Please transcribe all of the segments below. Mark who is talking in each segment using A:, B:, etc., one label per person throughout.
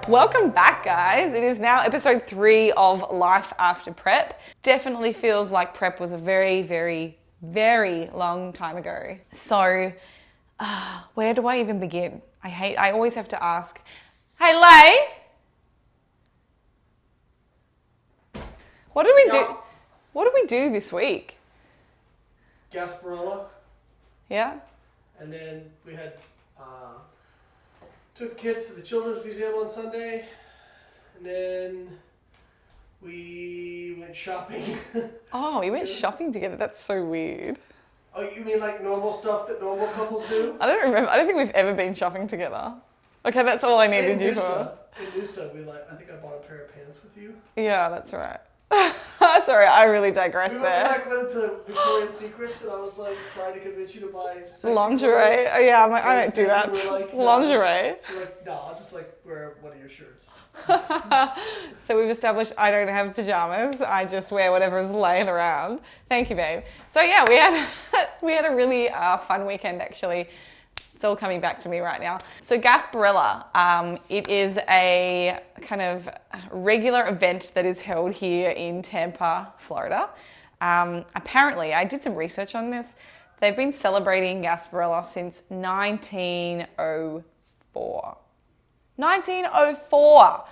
A: Welcome back, guys. It is now episode 3 of Life After Prep. Definitely feels like prep was a very, very, very long time ago. So, where do I even begin? I always have to ask, hey, Lay, what did we do? What did we do this week?
B: Gasparilla.
A: Yeah?
B: And then we had took the kids to the Children's Museum on Sunday, and then we went shopping.
A: Oh, we went shopping together. That's so weird.
B: Oh, you mean like normal stuff that normal couples do?
A: I don't remember. I don't think we've ever been shopping together. Okay, that's all I needed you for.
B: In Noosa, I think I bought a pair of pants with you.
A: Yeah, that's right. Sorry, I really digress there.
B: We went into Victoria's Secrets, and I was like trying to convince you to buy
A: lingerie. Oh, yeah, I'm like, I don't do that.
B: Like,
A: lingerie.
B: You're like, no, I'll just like wear one of your shirts.
A: So we've established I don't have pajamas. I just wear whatever is laying around. Thank you, babe. So yeah, we had a really fun weekend actually. It's all coming back to me right now. So Gasparilla, it is a kind of regular event that is held here in Tampa, Florida. Apparently, I did some research on this. They've been celebrating Gasparilla since 1904. 1904!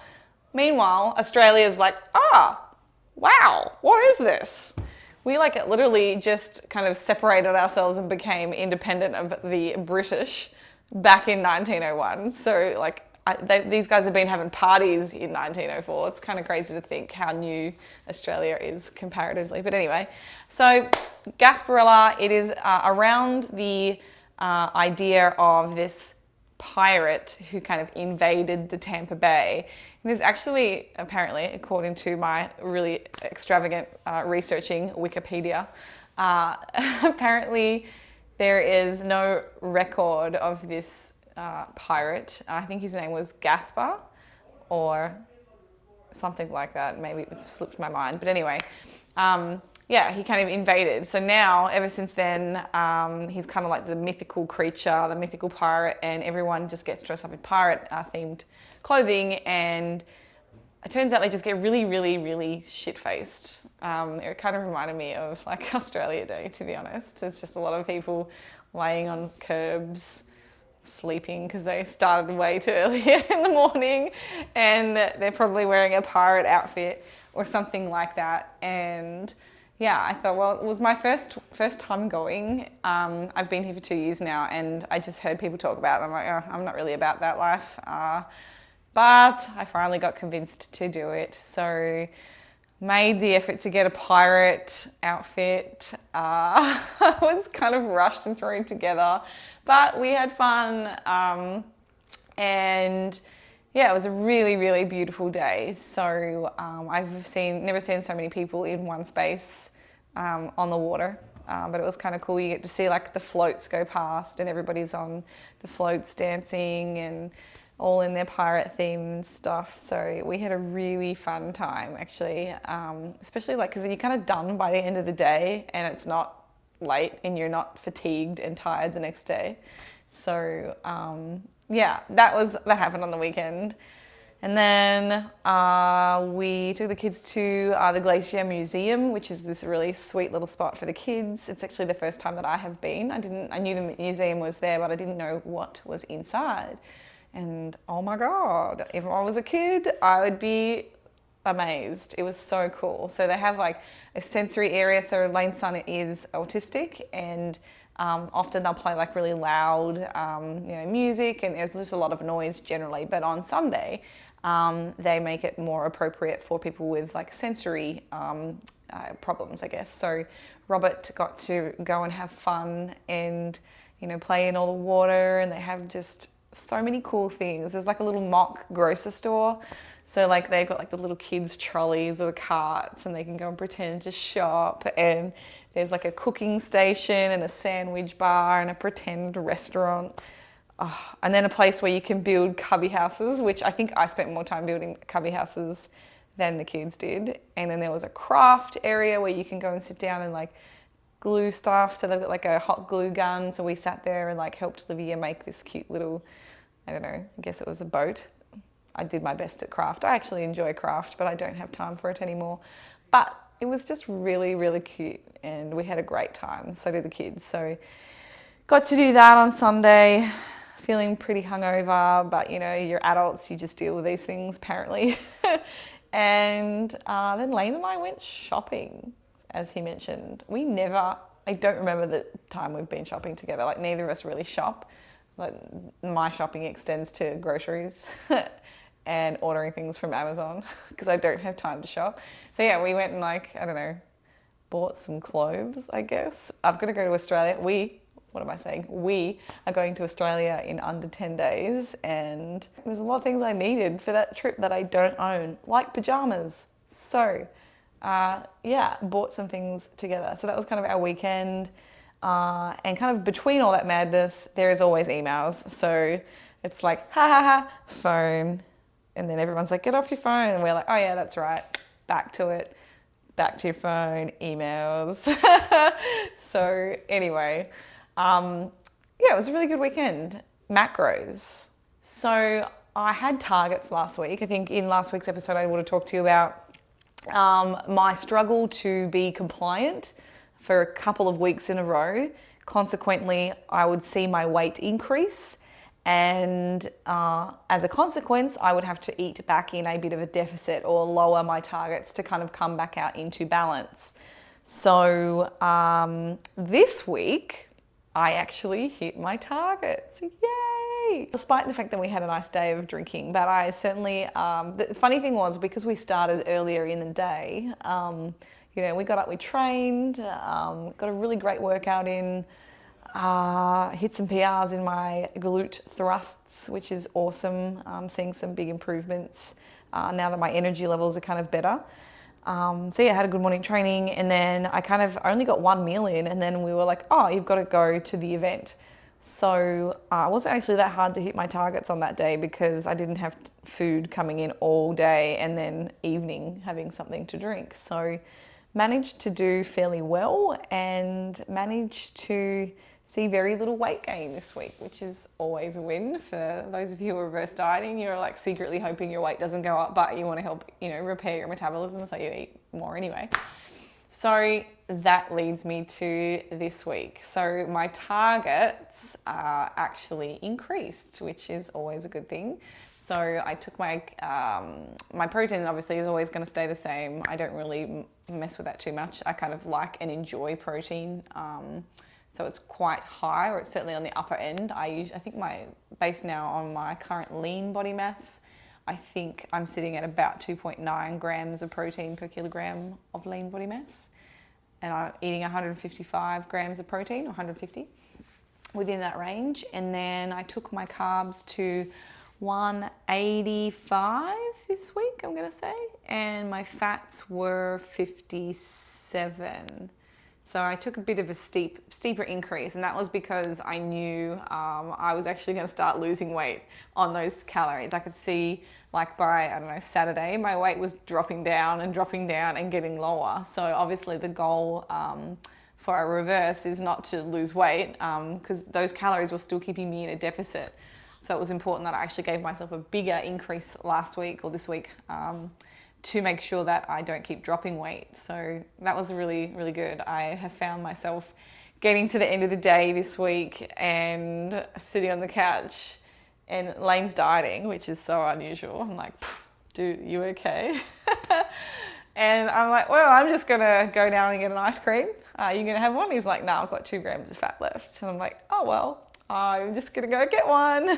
A: Meanwhile, Australia's like, wow, what is this? We literally just kind of separated ourselves and became independent of the British back in 1901. So these guys have been having parties in 1904. It's kind of crazy to think how new Australia is comparatively. But anyway, so Gasparilla, it is around the idea of this pirate who kind of invaded the Tampa Bay. And there's actually, apparently, according to my really extravagant researching Wikipedia, apparently there is no record of this pirate. I think his name was Gaspar or something like that. Maybe it slipped my mind. But anyway, yeah, he kind of invaded. So now, ever since then, he's kind of like the mythical creature, the mythical pirate, and everyone just gets dressed up in pirate-themed clothing, and it turns out they just get really, really, really shit-faced. It kind of reminded me of like Australia Day, to be honest. There's just a lot of people laying on curbs, sleeping because they started way too early in the morning, and they're probably wearing a pirate outfit or something like that. And yeah, I thought, well, it was my first time going. I've been here for 2 years now, and I just heard people talk about it. I'm like, I'm not really about that life. But I finally got convinced to do it. So made the effort to get a pirate outfit. I was kind of rushed and thrown together, but we had fun. And yeah, it was a really, really beautiful day. So I've never seen so many people in one space on the water. But it was kind of cool. You get to see like the floats go past, and everybody's on the floats dancing and all in their pirate themed stuff. So we had a really fun time actually, especially because you're kind of done by the end of the day and it's not late and you're not fatigued and tired the next day. So yeah, that happened on the weekend. And then we took the kids to the Glacier Museum, which is this really sweet little spot for the kids. It's actually the first time that I have been. I knew the museum was there, but I didn't know what was inside. And oh my God, if I was a kid, I would be amazed. It was so cool. So they have like a sensory area. So Lane's son is autistic, and often they'll play like really loud, music, and there's just a lot of noise generally. But on Sunday, they make it more appropriate for people with like sensory problems, I guess. So Robert got to go and have fun and, play in all the water, and they have just so many cool things. There's like a little mock grocery store. So like they've got like the little kids trolleys or carts, and they can go and pretend to shop, and there's like a cooking station and a sandwich bar and a pretend restaurant. Oh, and then a place where you can build cubby houses, which I think I spent more time building cubby houses than the kids did. And then there was a craft area where you can go and sit down and like glue stuff. So they've got like a hot glue gun. So we sat there and like helped Livia make this cute little, I don't know, I guess it was a boat. I did my best at craft. I actually enjoy craft, but I don't have time for it anymore. But it was just really, really cute, and we had a great time. So did the kids. So got to do that on Sunday, feeling pretty hungover, but you know, you're adults, you just deal with these things apparently. And then Lane and I went shopping, as he mentioned. I don't remember the time we've been shopping together. Like, neither of us really shop. Like, my shopping extends to groceries and ordering things from Amazon because I don't have time to shop. So yeah, we went and bought some clothes, I guess. I've got to go to Australia. We are going to Australia in under 10 days, and there's a lot of things I needed for that trip that I don't own, like pajamas. So bought some things together. So that was kind of our weekend. And kind of between all that madness, there is always emails. So it's like, phone. And then everyone's like, get off your phone. And we're like, oh yeah, that's right. Back to it. Back to your phone, emails. So anyway, it was a really good weekend. Macros. So I had targets last week. I think in last week's episode, I would have talked to you about my struggle to be compliant for a couple of weeks in a row. Consequently, I would see my weight increase, and as a consequence, I would have to eat back in a bit of a deficit or lower my targets to kind of come back out into balance. So this week, I actually hit my targets. Yay! Despite the fact that we had a nice day of drinking, but I certainly, the funny thing was, because we started earlier in the day, we got up, we trained, got a really great workout in, hit some PRs in my glute thrusts, which is awesome. I'm seeing some big improvements now that my energy levels are kind of better. I had a good morning training, and then I kind of only got one meal in, and then we were like, oh, you've got to go to the event. So it wasn't actually that hard to hit my targets on that day because I didn't have food coming in all day and then evening having something to drink. So managed to do fairly well and managed to see very little weight gain this week, which is always a win for those of you who are reverse dieting. You're like secretly hoping your weight doesn't go up, but you want to help, repair your metabolism so you eat more anyway. So that leads me to this week. So my targets are actually increased, which is always a good thing. So I took my protein, obviously, is always going to stay the same. I don't really mess with that too much. I kind of like and enjoy protein. So it's quite high, or it's certainly on the upper end. I think my base now on my current lean body mass, I think I'm sitting at about 2.9 grams of protein per kilogram of lean body mass. And I'm eating 155 grams of protein, or 150, within that range. And then I took my carbs to 185 this week, I'm going to say. And my fats were 57. So I took a bit of a steeper increase, and that was because I knew I was actually going to start losing weight on those calories. I could see, like, by, Saturday, my weight was dropping down and getting lower. So obviously the goal for a reverse is not to lose weight because those calories were still keeping me in a deficit. So it was important that I actually gave myself a bigger increase last week or this week to make sure that I don't keep dropping weight. So that was really, really good. I have found myself getting to the end of the day this week and sitting on the couch, and Lane's dieting, which is so unusual. I'm like, dude, you okay? And I'm like, well, I'm just going to go down and get an ice cream. Are you going to have one? He's like, no, I've got 2 grams of fat left. And I'm like, oh, well, I'm just going to go get one.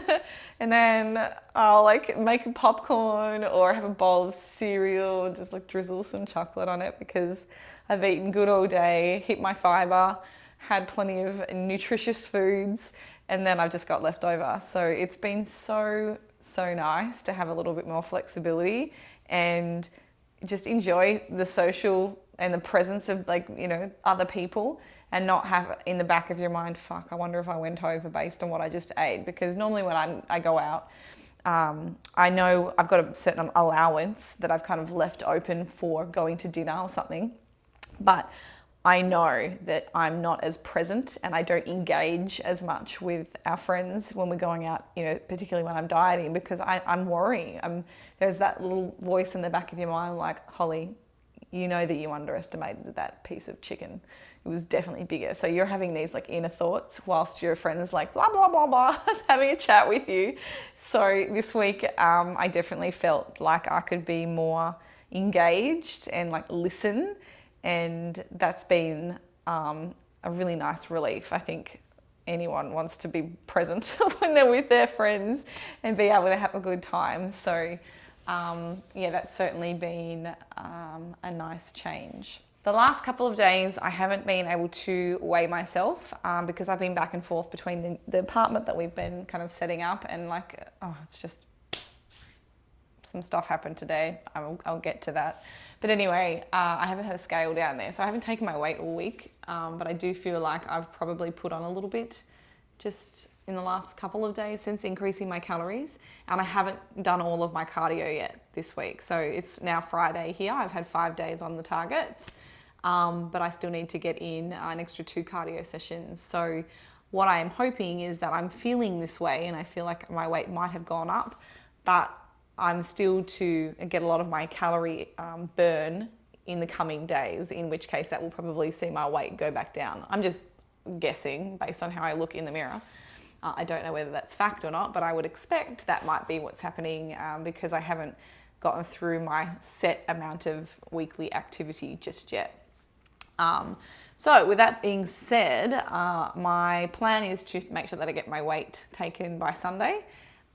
A: And then I'll make a popcorn or have a bowl of cereal and just drizzle some chocolate on it because I've eaten good all day, hit my fiber, had plenty of nutritious foods, and then I've just got leftover. So it's been so nice to have a little bit more flexibility and just enjoy the social and the presence of other people, and not have in the back of your mind, fuck, I wonder if I went over based on what I just ate. Because normally when I go out, I know I've got a certain allowance that I've kind of left open for going to dinner or something. But I know that I'm not as present and I don't engage as much with our friends when we're going out, you know, particularly when I'm dieting, because I'm worrying. There's that little voice in the back of your mind like, Holly, you know that you underestimated that piece of chicken. It was definitely bigger. So you're having these like inner thoughts whilst your friend's like blah, blah, blah, blah, having a chat with you. So this week, I definitely felt like I could be more engaged and like listen. And that's been a really nice relief. I think anyone wants to be present when they're with their friends and be able to have a good time. So yeah, that's certainly been a nice change. The last couple of days, I haven't been able to weigh myself because I've been back and forth between the apartment that we've been kind of setting up and like, oh, it's just some stuff happened today. I'll get to that. But anyway, I haven't had a scale down there. So I haven't taken my weight all week, but I do feel like I've probably put on a little bit just in the last couple of days since increasing my calories. And I haven't done all of my cardio yet this week. So it's now Friday here. I've had 5 days on the targets, but I still need to get in an extra 2 cardio sessions. So what I am hoping is that I'm feeling this way and I feel like my weight might have gone up, but I'm still to get a lot of my calorie burn in the coming days, in which case that will probably see my weight go back down. I'm just guessing based on how I look in the mirror. I don't know whether that's fact or not, but I would expect that might be what's happening because I haven't gotten through my set amount of weekly activity just yet. So with that being said, my plan is to make sure that I get my weight taken by Sunday.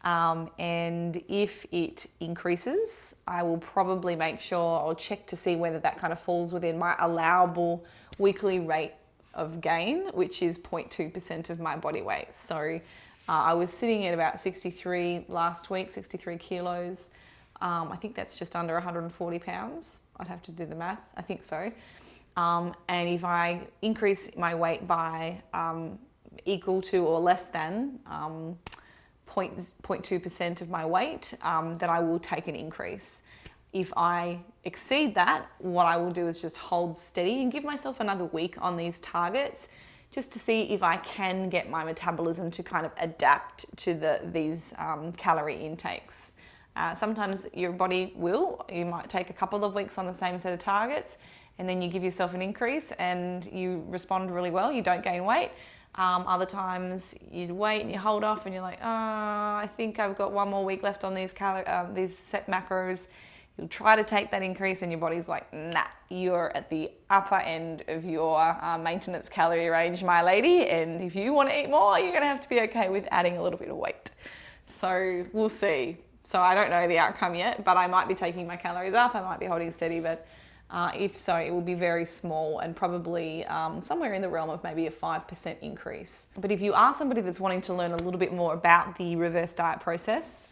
A: And if it increases, I will probably make sure I'll check to see whether that kind of falls within my allowable weekly rate of gain, which is 0.2% of my body weight. So I was sitting at about 63 last week, 63 kilos. I think that's just under 140 pounds. I'd have to do the math. I think so. And if I increase my weight by equal to or less than 0.2% of my weight, then I will take an increase. If I exceed that, what I will do is just hold steady and give myself another week on these targets just to see if I can get my metabolism to kind of adapt to these calorie intakes. Sometimes your body will. You might take a couple of weeks on the same set of targets and then you give yourself an increase and you respond really well. You don't gain weight. Other times you wait and you hold off and you're like, oh, I think I've got 1 more week left on these set macros. You'll try to take that increase and your body's like, nah, you're at the upper end of your maintenance calorie range, my lady. And if you want to eat more, you're going to have to be okay with adding a little bit of weight. So we'll see. So I don't know the outcome yet, but I might be taking my calories up. I might be holding steady, but if so, it will be very small and probably somewhere in the realm of maybe a 5% increase. But if you are somebody that's wanting to learn a little bit more about the reverse diet process,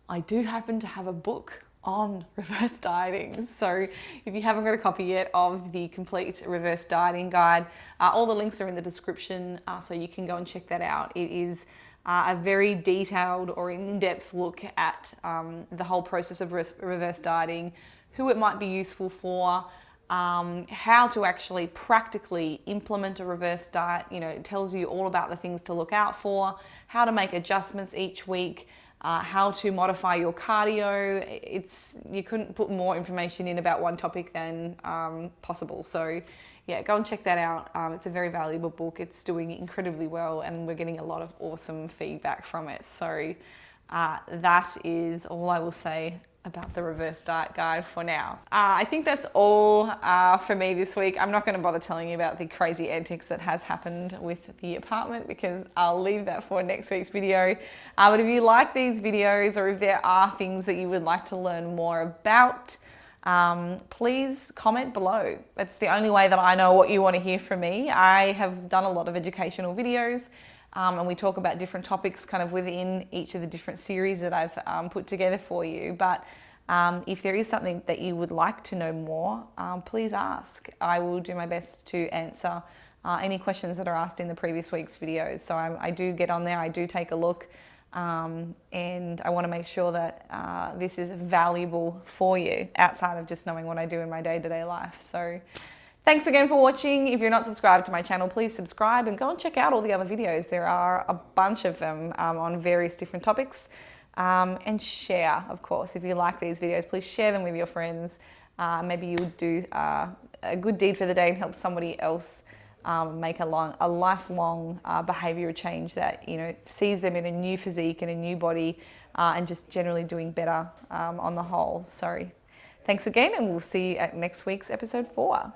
A: I do happen to have a book on reverse dieting. So if you haven't got a copy yet of the complete reverse dieting guide, all the links are in the description, so you can go and check that out. It is a very detailed or in-depth look at the whole process of reverse dieting, who it might be useful for, how to actually practically implement a reverse diet. You know, it tells you all about the things to look out for, how to make adjustments each week, how to modify your cardio. You couldn't put more information in about one topic than possible. So yeah, go and check that out. It's a very valuable book. It's doing incredibly well and we're getting a lot of awesome feedback from it. So that is all I will say about the reverse diet guide for now. I think that's all for me this week. I'm not going to bother telling you about the crazy antics that has happened with the apartment because I'll leave that for next week's video. But if you like these videos or if there are things that you would like to learn more about, please comment below. That's the only way that I know what you want to hear from me. I have done a lot of educational videos and we talk about different topics kind of within each of the different series that I've put together for you. But if there is something that you would like to know more, please ask. I will do my best to answer any questions that are asked in the previous week's videos. So I do get on there, I do take a look, and I want to make sure that this is valuable for you outside of just knowing what I do in my day-to-day life. So Thanks again for watching. If you're not subscribed to my channel, please subscribe and go and check out all the other videos. There are a bunch of them on various different topics. And share, of course. If you like these videos, please share them with your friends. Maybe you'll do a good deed for the day and help somebody else make a lifelong behavioural change that, you know, sees them in a new physique and a new body and just generally doing better on the whole. So thanks again, and we'll see you at next week's episode 4.